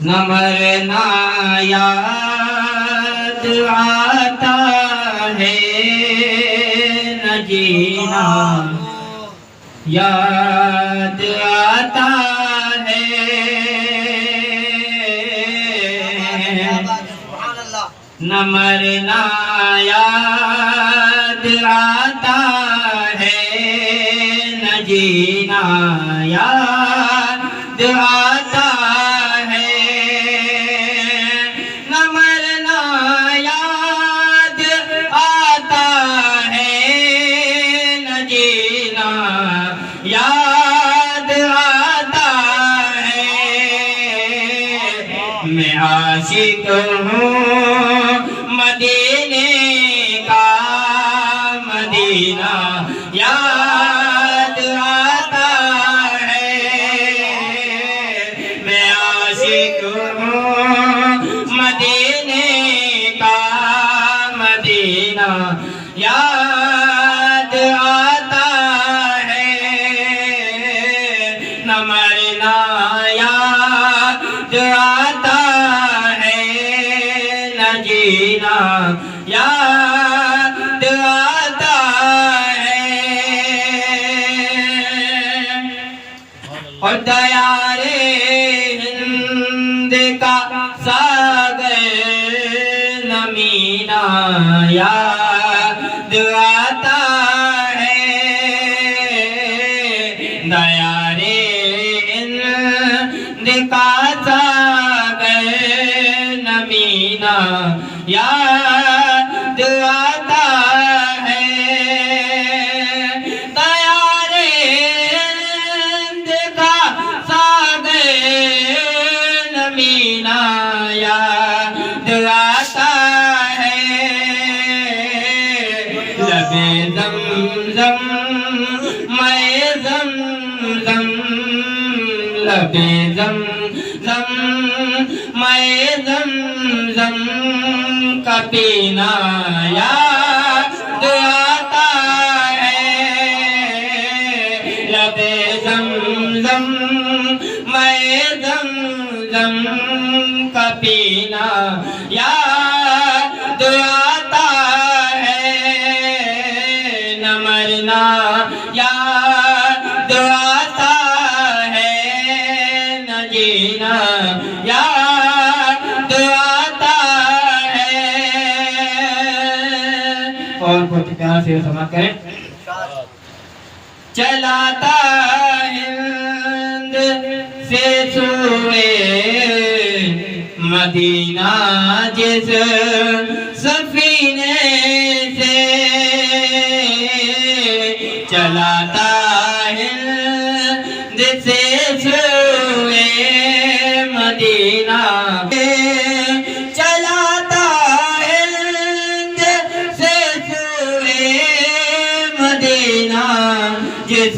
نہ مرنا یاد آتا ہے نہ جینا یاد آتا ہے نہ مرنا یاد آتا ہے نہ جینا یاد آتا ہے نہ مرنا یاد آتا ہے نہ جینا یاد آتا ہے میں عاشق ہوں مدینے کا مدینہ یاد آتا ہے میں عاشق ہوں مدینے کا مدینہ یاد آتا ہے نہ مرنا یاد آتا ہے نہ جینا یاد آتا ہے اور دیار ہند کا ساگر نمینا یاد آتا ہے دیار ہند کا ساگر نمینا یاد آتا ہے دیار ہند کا ساگر نمینا یاد آتا ہے لب زمزم میں زمزم لب زمزم میں زمزم کا پینا یاد آتا ہے لب زمزم میں زمزم کا پینا یاد آتا ہے نہ مرنا یاد آتا ہے نہ جینا یاد آتا ہے اور بہت پیار سے سماعت کریں چلاتا ہند سے سوئے مدینہ جس سفینے سے چلاتا ہند سے سوئے مدینہ چلاتا ہند سے سوئے مدینہ جس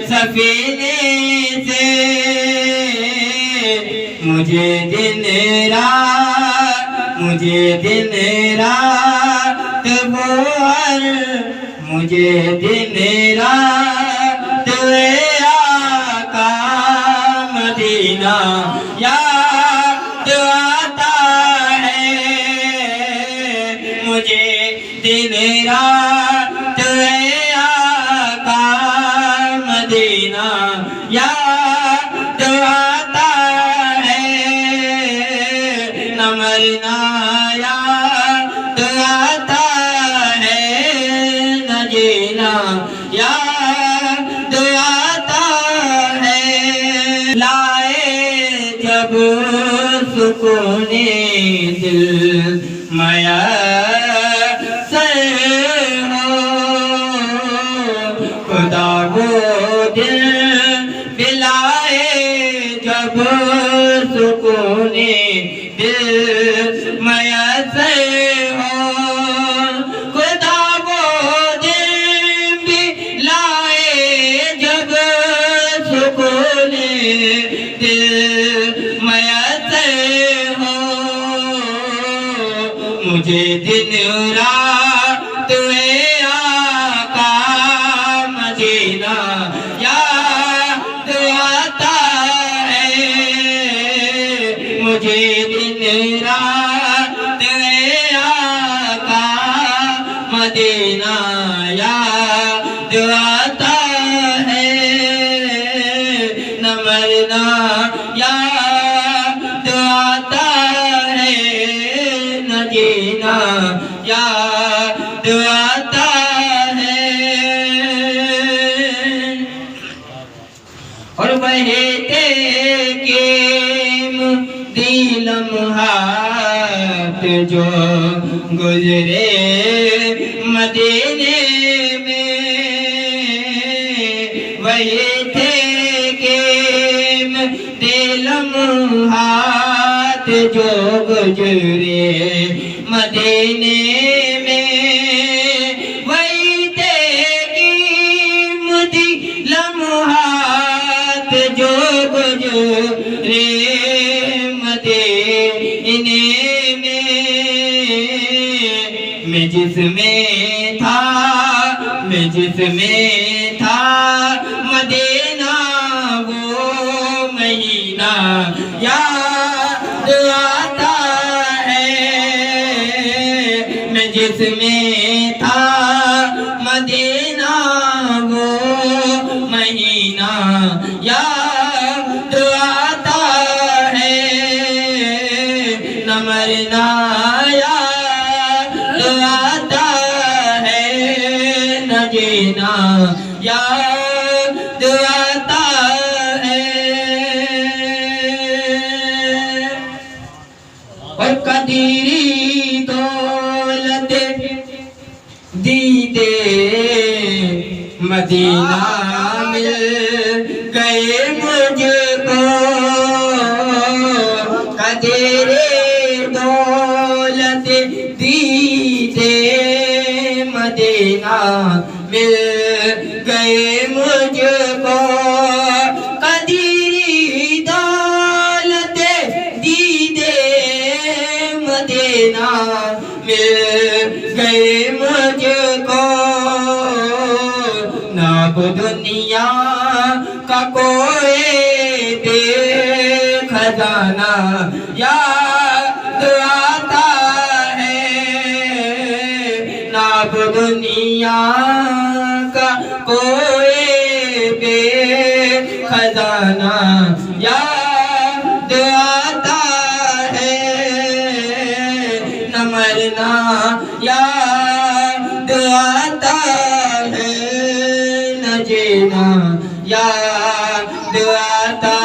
سفینے سے مجھے دن رات وہ مجھے دن رات آقا مدینہ یاد آتا ہے مجھے دن رات آقا مدینہ یاد آتا ہے نہ مرنا یاد آتا ہے نہ جینا یاد آتا ہے لائے جب سکون دل میسر ہو خدا وہ دل بلائے جب سکون دل میسر ہو خدا وہ دل بلائے جب سکون دل میسر ہو مجھے دن رات آقا مدینہ یاد آتا ہے یاد آتا ہے نہ جینا یاد آتا ہے اور بہتے قیمتی لمحات جو گزرے مدینے میں وہی تھے قیمتی لمحات جو گزرے مدینے میں وہی تھے قیمتی لمحات جو گزرے مدینے میں جس میں تھا مدینہ وہ مہینہ یاد آتا ہے میں جس میں تھا مدینہ وہ مہینہ یاد آتا ہے نہ مرنا یاد آتا ہے نہ جینا یاد آتا ہے اور قدیری دولت دیدے مدینہ مل گئے مجھ کو قدیری دولت دیدے مدینہ مل گئے مجھ کو قدیری دولت دیدے مدینہ مل گئے مجھ کو نہ دنیا کا کوئی بے خزانہ یاد آتا ہے نہ دنیا کا کوئی بے خزانہ یاد آتا ہے نہ مرنا یاد آتا ہے نہ جینا یاد آتا